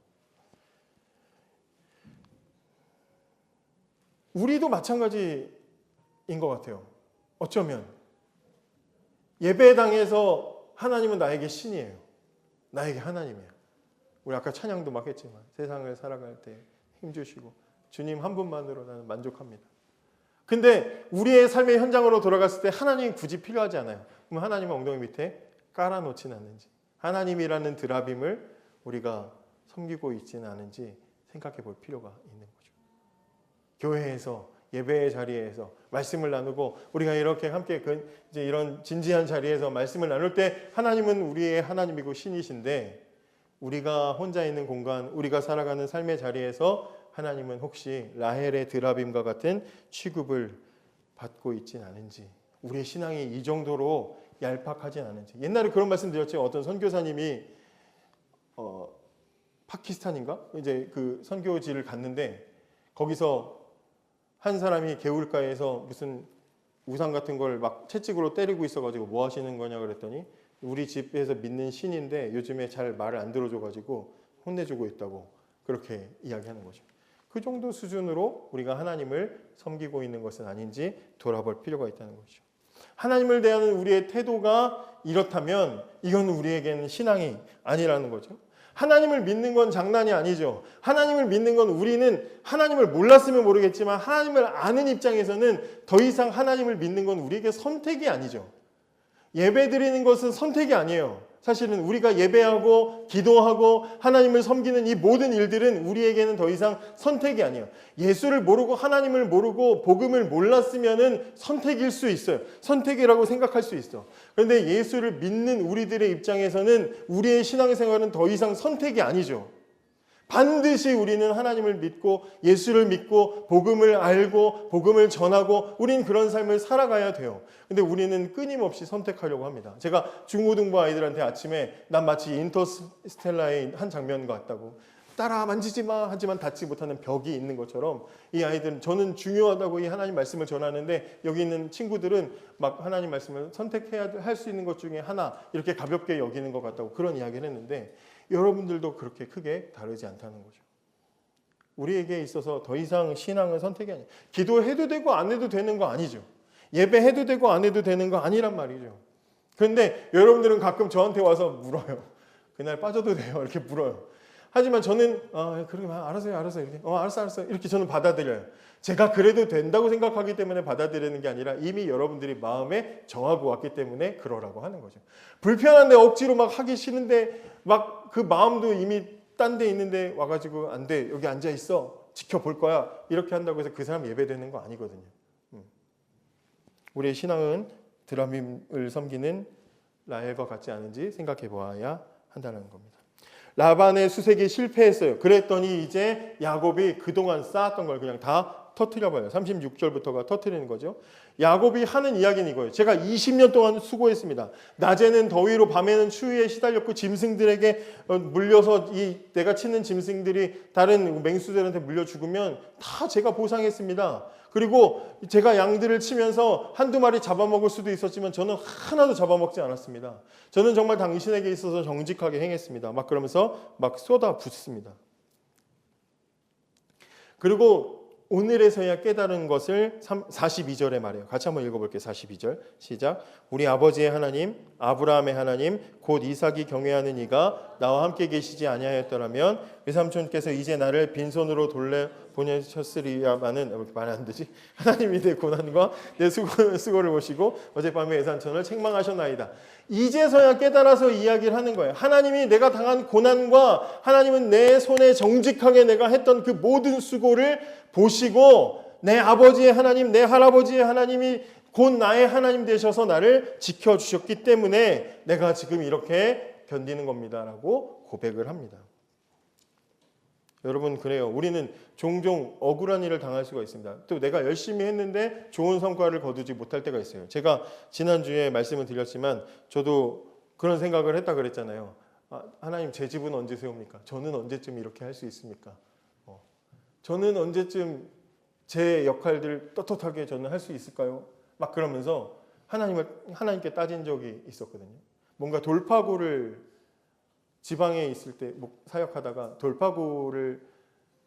우리도 마찬가지인 것 같아요. 어쩌면 예배당에서 하나님은 나에게 신이에요. 나에게 하나님이에요. 우리 아까 찬양도 막 했지만 세상을 살아갈 때 힘주시고 주님 한 분만으로 나는 만족합니다. 근데 우리의 삶의 현장으로 돌아갔을 때 하나님이 굳이 필요하지 않아요. 그럼 하나님은 엉덩이 밑에 깔아놓지는 않는지, 하나님이라는 드라빔을 우리가 섬기고 있지는 않은지 생각해 볼 필요가 있는 거죠. 교회에서 예배의 자리에서 말씀을 나누고 우리가 이렇게 함께 이제 이런 진지한 자리에서 말씀을 나눌 때 하나님은 우리의 하나님이고 신이신데 우리가 혼자 있는 공간, 우리가 살아가는 삶의 자리에서 하나님은 혹시 라헬의 드라빔과 같은 취급을 받고 있진 않은지, 우리의 신앙이 이 정도로 얄팍하진 않은지. 옛날에 그런 말씀 드렸죠. 어떤 선교사님이 파키스탄인가? 이제 그 선교지를 갔는데 거기서 한 사람이 개울가에서 무슨 우상 같은 걸 막 채찍으로 때리고 있어가지고 뭐 하시는 거냐 그랬더니 우리 집에서 믿는 신인데 요즘에 잘 말을 안 들어줘가지고 혼내주고 있다고 그렇게 이야기하는 거죠. 그 정도 수준으로 우리가 하나님을 섬기고 있는 것은 아닌지 돌아볼 필요가 있다는 거죠. 하나님을 대하는 우리의 태도가 이렇다면 이건 우리에게는 신앙이 아니라는 거죠. 하나님을 믿는 건 장난이 아니죠. 하나님을 믿는 건 우리는 하나님을 몰랐으면 모르겠지만 하나님을 아는 입장에서는 더 이상 하나님을 믿는 건 우리에게 선택이 아니죠. 예배 드리는 것은 선택이 아니에요. 사실은 우리가 예배하고 기도하고 하나님을 섬기는 이 모든 일들은 우리에게는 더 이상 선택이 아니에요. 예수를 모르고 하나님을 모르고 복음을 몰랐으면은 선택일 수 있어요. 선택이라고 생각할 수 있어. 그런데 예수를 믿는 우리들의 입장에서는 우리의 신앙생활은 더 이상 선택이 아니죠. 반드시 우리는 하나님을 믿고 예수를 믿고 복음을 알고 복음을 전하고 우린 그런 삶을 살아가야 돼요. 근데 우리는 끊임없이 선택하려고 합니다. 제가 중고등부 아이들한테 아침에 난 마치 인터스텔라의 한 장면 같다고 따라 만지지 마 하지만 닿지 못하는 벽이 있는 것처럼 이 아이들은 저는 중요하다고 이 하나님 말씀을 전하는데 여기 있는 친구들은 막 하나님 말씀을 선택해야 할 수 있는 것 중에 하나 이렇게 가볍게 여기는 것 같다고 그런 이야기를 했는데 여러분들도 그렇게 크게 다르지 않다는 거죠. 우리에게 있어서 더 이상 신앙은 선택이 아니에요. 기도해도 되고 안 해도 되는 거 아니죠. 예배해도 되고 안 해도 되는 거 아니란 말이죠. 그런데 여러분들은 가끔 저한테 와서 물어요. 그날 빠져도 돼요? 이렇게 물어요. 하지만 저는 그러게 알았어요 이렇게 알았어 이렇게 저는 받아들여요. 제가 그래도 된다고 생각하기 때문에 받아들이는 게 아니라 이미 여러분들이 마음에 정하고 왔기 때문에 그러라고 하는 거죠. 불편한데 억지로 막 하기 싫은데 막 그 마음도 이미 딴 데 있는데 와가지고 안 돼 여기 앉아 있어 지켜볼 거야 이렇게 한다고 해서 그 사람 예배되는 거 아니거든요. 우리의 신앙은 드라밈을 섬기는 라헬과 같지 않은지 생각해 보아야 한다는 겁니다. 라반의 수색이 실패했어요. 그랬더니 이제 야곱이 그동안 쌓았던 걸 그냥 다 터뜨려버려요. 36절부터가 터뜨리는 거죠. 야곱이 하는 이야기는 이거예요. 제가 20년 동안 수고했습니다. 낮에는 더위로 밤에는 추위에 시달렸고 짐승들에게 물려서 내가 치는 짐승들이 다른 맹수들한테 물려 죽으면 다 제가 보상했습니다. 그리고 제가 양들을 치면서 한두 마리 잡아먹을 수도 있었지만 저는 하나도 잡아먹지 않았습니다. 저는 정말 당신에게 있어서 정직하게 행했습니다. 막 그러면서 막 쏟아붓습니다. 그리고 오늘에서야 깨달은 것을 42절에 말해요. 같이 한번 읽어볼게요. 42절 시작. 우리 아버지의 하나님 아브라함의 하나님 곧 이삭이 경외하는 이가 나와 함께 계시지 아니하였더라면 외삼촌께서 이제 나를 빈손으로 보내셨으리야마는 말 안 되지. 하나님이 내 고난과 내 수고를 보시고 어젯밤에 외삼촌을 책망하셨나이다. 이제서야 깨달아서 이야기를 하는 거예요. 하나님이 내가 당한 고난과 하나님은 내 손에 정직하게 내가 했던 그 모든 수고를 보시고 내 아버지의 하나님, 내 할아버지의 하나님이 곧 나의 하나님 되셔서 나를 지켜주셨기 때문에 내가 지금 이렇게 견디는 겁니다라고 고백을 합니다. 여러분 그래요. 우리는 종종 억울한 일을 당할 수가 있습니다. 또 내가 열심히 했는데 좋은 성과를 거두지 못할 때가 있어요. 제가 지난주에 말씀을 드렸지만 저도 그런 생각을 했다 그랬잖아요. 하나님 제 집은 언제 세웁니까? 저는 언제쯤 이렇게 할 수 있습니까? 저는 언제쯤 제 역할들 떳떳하게 저는 할 수 있을까요? 막 그러면서 하나님께 따진 적이 있었거든요. 뭔가 돌파구를 지방에 있을 때 사역하다가 돌파구를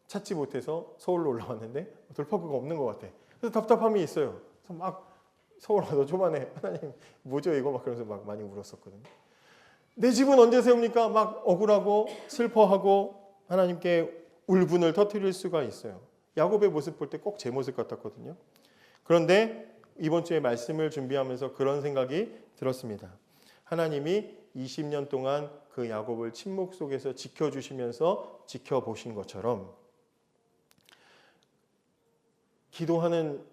찾지 못해서 서울로 올라왔는데 돌파구가 없는 것 같아. 그래서 답답함이 있어요. 그래서 막 서울 와서 초반에 하나님 뭐죠 이거 막 그러면서 막 많이 울었었거든요. 내 집은 언제 세웁니까? 막 억울하고 슬퍼하고 하나님께 울분을 터뜨릴 수가 있어요. 야곱의 모습 볼 때 꼭 제 모습 같았거든요. 그런데 이번 주에 말씀을 준비하면서 그런 생각이 들었습니다. 하나님이 20년 동안 그 야곱을 침묵 속에서 지켜주시면서 지켜보신 것처럼 기도하는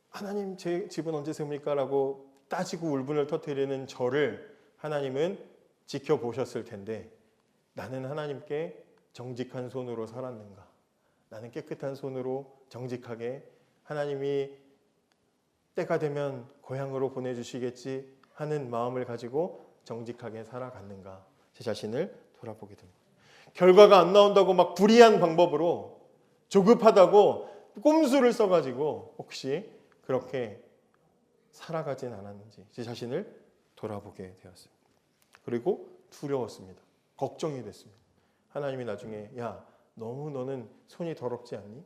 하나님 제 집은 언제 세웁니까? 라고 따지고 울분을 터뜨리는 저를 하나님은 지켜보셨을 텐데 나는 하나님께 정직한 손으로 살았는가? 나는 깨끗한 손으로 정직하게 하나님이 때가 되면 고향으로 보내주시겠지 하는 마음을 가지고 정직하게 살아갔는가? 제 자신을 돌아보게 됩니다. 결과가 안 나온다고 막 불이한 방법으로 조급하다고 꼼수를 써가지고 혹시 그렇게 살아가진 않았는지 제 자신을 돌아보게 되었어요. 그리고 두려웠습니다. 걱정이 됐습니다. 하나님이 나중에 야, 너무 너는 손이 더럽지 않니?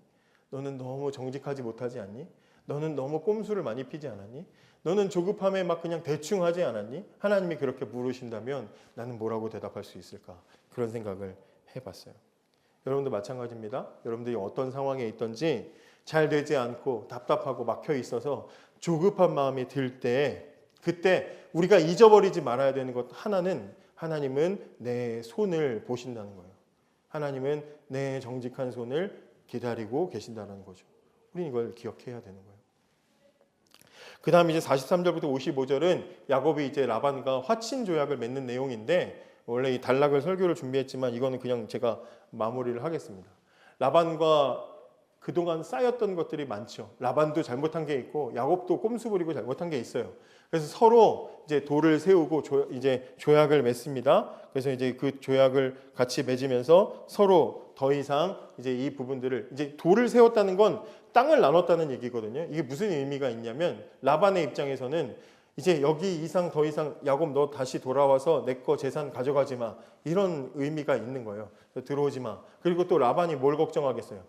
너는 너무 정직하지 못하지 않니? 너는 너무 꼼수를 많이 피지 않았니? 너는 조급함에 막 그냥 대충 하지 않았니? 하나님이 그렇게 물으신다면 나는 뭐라고 대답할 수 있을까? 그런 생각을 해봤어요. 여러분도 마찬가지입니다. 여러분들이 어떤 상황에 있든지 잘 되지 않고 답답하고 막혀 있어서 조급한 마음이 들 때 그때 우리가 잊어버리지 말아야 되는 것 하나는 하나님은 내 손을 보신다는 거예요. 하나님은 내 정직한 손을 기다리고 계신다는 거죠. 우리는 이걸 기억해야 되는 거예요. 그 다음 이제 43절부터 55절은 야곱이 이제 라반과 화친 조약을 맺는 내용인데 원래 이 단락을 설교를 준비했지만 이거는 그냥 제가 마무리를 하겠습니다. 라반과 그동안 쌓였던 것들이 많죠. 라반도 잘못한 게 있고 야곱도 꼼수 부리고 잘못한 게 있어요. 그래서 서로 이제 돌을 세우고 이제 조약을 맺습니다. 그래서 이제 그 조약을 같이 맺으면서 서로 더 이상 이제 이 부분들을 이제 돌을 세웠다는 건 땅을 나눴다는 얘기거든요. 이게 무슨 의미가 있냐면 라반의 입장에서는 이제 여기 이상 더 이상 야곱 너 다시 돌아와서 내 거 재산 가져가지 마 이런 의미가 있는 거예요. 들어오지 마. 그리고 또 라반이 뭘 걱정하겠어요?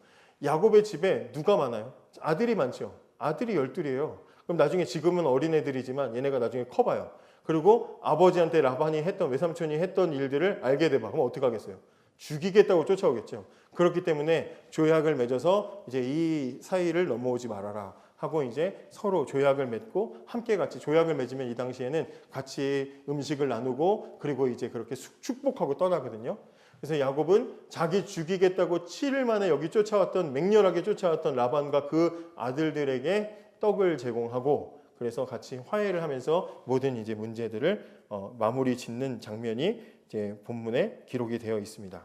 야곱의 집에 누가 많아요? 아들이 많죠. 아들이 12이에요. 그럼 나중에 지금은 어린애들이지만 얘네가 나중에 커봐요. 그리고 아버지한테 라반이 했던 외삼촌이 했던 일들을 알게 돼봐. 그럼 어떻게 하겠어요? 죽이겠다고 쫓아오겠죠. 그렇기 때문에 조약을 맺어서 이제 이 사이를 넘어오지 말아라 하고 이제 서로 조약을 맺고 함께 같이 조약을 맺으면 이 당시에는 같이 음식을 나누고 그리고 이제 그렇게 축복하고 떠나거든요. 그래서 야곱은 자기 죽이겠다고 7일 만에 여기 쫓아왔던 맹렬하게 쫓아왔던 라반과 그 아들들에게 떡을 제공하고 그래서 같이 화해를 하면서 모든 이제 문제들을 마무리 짓는 장면이 이제 본문에 기록이 되어 있습니다.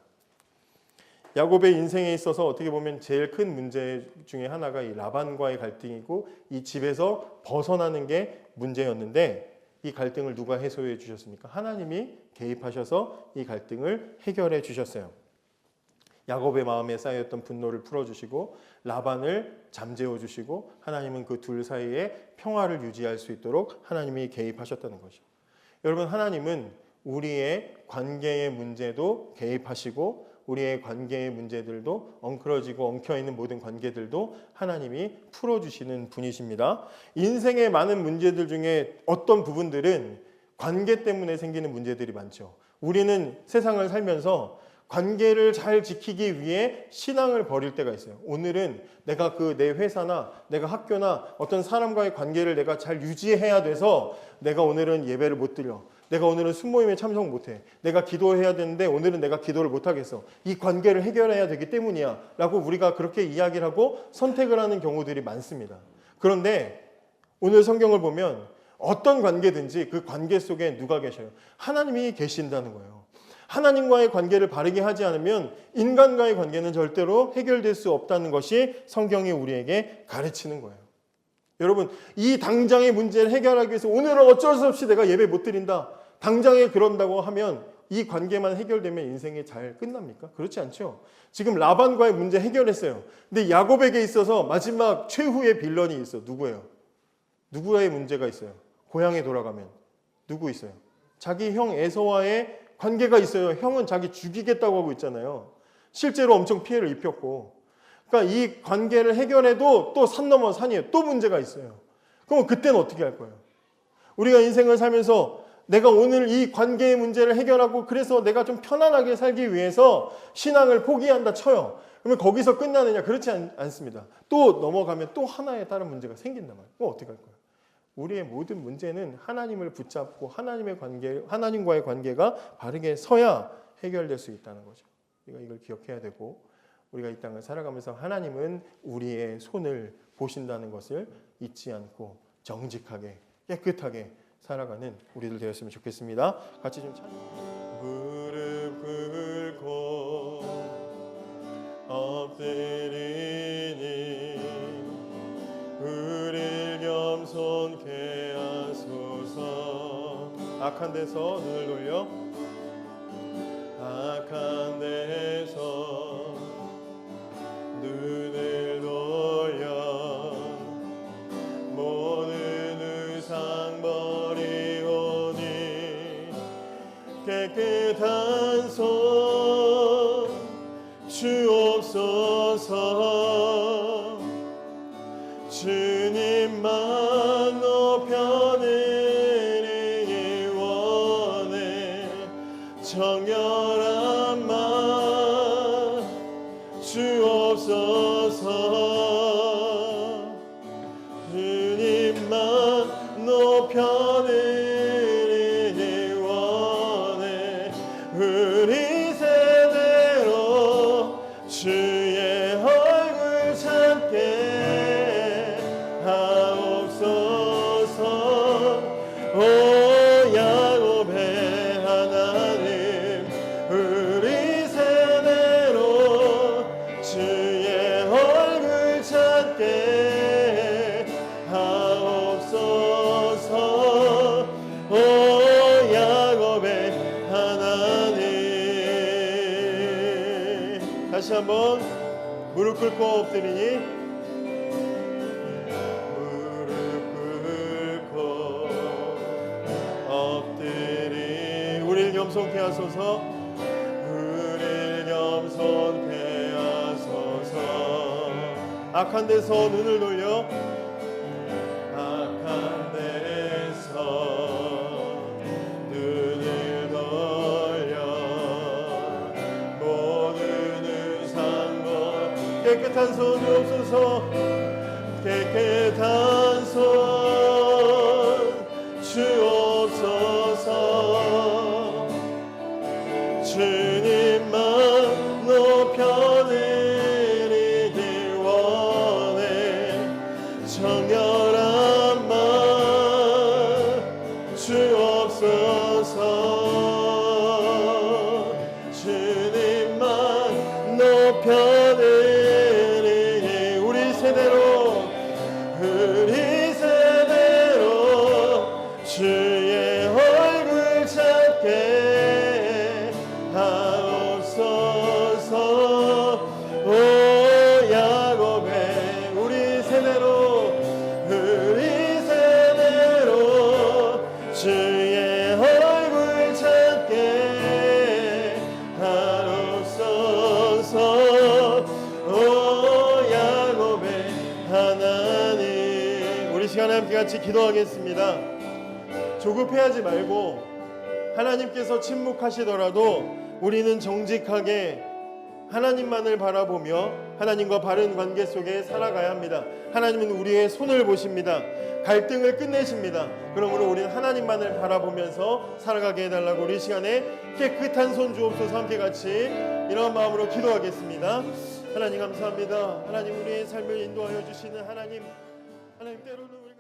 야곱의 인생에 있어서 어떻게 보면 제일 큰 문제 중에 하나가 이 라반과의 갈등이고 이 집에서 벗어나는 게 문제였는데 이 갈등을 누가 해소해 주셨습니까? 하나님이 개입하셔서 이 갈등을 해결해 주셨어요. 야곱의 마음에 쌓였던 분노를 풀어주시고 라반을 잠재워 주시고 하나님은 그 둘 사이에 평화를 유지할 수 있도록 하나님이 개입하셨다는 거죠. 여러분 하나님은 우리의 관계의 문제도 개입하시고 우리의 관계의 문제들도 엉클어지고 엉켜있는 모든 관계들도 하나님이 풀어주시는 분이십니다. 인생의 많은 문제들 중에 어떤 부분들은 관계 때문에 생기는 문제들이 많죠. 우리는 세상을 살면서 관계를 잘 지키기 위해 신앙을 버릴 때가 있어요. 오늘은 내가 내 회사나 내가 학교나 어떤 사람과의 관계를 내가 잘 유지해야 돼서 내가 오늘은 예배를 못 드려. 내가 오늘은 순모임에 참석 못해. 내가 기도해야 되는데 오늘은 내가 기도를 못하겠어. 이 관계를 해결해야 되기 때문이야 라고 우리가 그렇게 이야기를 하고 선택을 하는 경우들이 많습니다. 그런데 오늘 성경을 보면 어떤 관계든지 그 관계 속에 누가 계셔요? 하나님이 계신다는 거예요. 하나님과의 관계를 바르게 하지 않으면 인간과의 관계는 절대로 해결될 수 없다는 것이 성경이 우리에게 가르치는 거예요. 여러분, 이 당장의 문제를 해결하기 위해서 오늘은 어쩔 수 없이 내가 예배 못 드린다. 당장에 그런다고 하면 이 관계만 해결되면 인생이 잘 끝납니까? 그렇지 않죠. 지금 라반과의 문제 해결했어요. 근데 야곱에게 있어서 마지막 최후의 빌런이 있어. 누구예요? 누구의 문제가 있어요? 고향에 돌아가면 누구 있어요? 자기 형 에서와의 관계가 있어요. 형은 자기 죽이겠다고 하고 있잖아요. 실제로 엄청 피해를 입혔고. 그러니까 이 관계를 해결해도 또 산 넘어 산이에요. 또 문제가 있어요. 그럼 그때는 어떻게 할 거예요? 우리가 인생을 살면서 내가 오늘 이 관계의 문제를 해결하고 그래서 내가 좀 편안하게 살기 위해서 신앙을 포기한다 쳐요. 그러면 거기서 끝나느냐? 그렇지 않습니다. 또 넘어가면 또 하나의 다른 문제가 생긴단 말이에요. 그럼 어떻게 할 거예요? 우리의 모든 문제는 하나님을 붙잡고 하나님과의 관계가 바르게 서야 해결될 수 있다는 거죠. 우리가 이걸 기억해야 되고 우리가 이 땅을 살아가면서 하나님은 우리의 손을 보신다는 것을 잊지 않고 정직하게 깨끗하게 살아가는 우리들 되었으면 좋겠습니다. 같이 좀 찬양. 무릎 꿇고 엎드리니 우릴 겸손케 하소서. 악한 데서 눈을 돌려 악한 데서 눈을 돌려 모든 의상 버리오니 깨끗한 손 주옵소서. 주님만 높여드리기 원해 정결한 맘 주옵소서. 주님만 높여드리기 원해 우리 세대로 주의 얼굴 찾게 하옵소서. 오 야곱의 하나님 우리 세대로 주의 얼굴 찾게 하옵소서. 오 야곱의 하나님. 다시 한번 무릎 꿇고 엎드리니 무릎 꿇고 엎드리 우릴 겸손케 하소서. 우릴 겸손케 하소서. 악한 데서 눈을 돌려 악한 데서 눈을 돌려 모든 의상 벗 깨끗한 손 주옵소서. 깨끗한 손 주옵소서. 주님만 높여드리기 원해 정결한 맘 주옵소서. 주님만 높여드리기 우리 세대로 주의 얼굴 찾게 하옵소서. 오 야곱의 우리 세대로 주의 얼굴 찾게 하옵소서. 오 야곱의 하나님. 우리 시간에 함께 같이 기도하겠습니다. 조급해하지 말고 하나님께서 침묵하시더라도 우리는 정직하게 하나님만을 바라보며 하나님과 바른 관계 속에 살아가야 합니다. 하나님은 우리의 손을 보십니다. 갈등을 끝내십니다. 그러므로 우리는 하나님만을 바라보면서 살아가게 해달라고 우리 시간에 깨끗한 손 주옵소서. 함께 같이 이런 마음으로 기도하겠습니다. 하나님 감사합니다. 하나님 우리의 삶을 인도하여 주시는 하나님 때로는 우리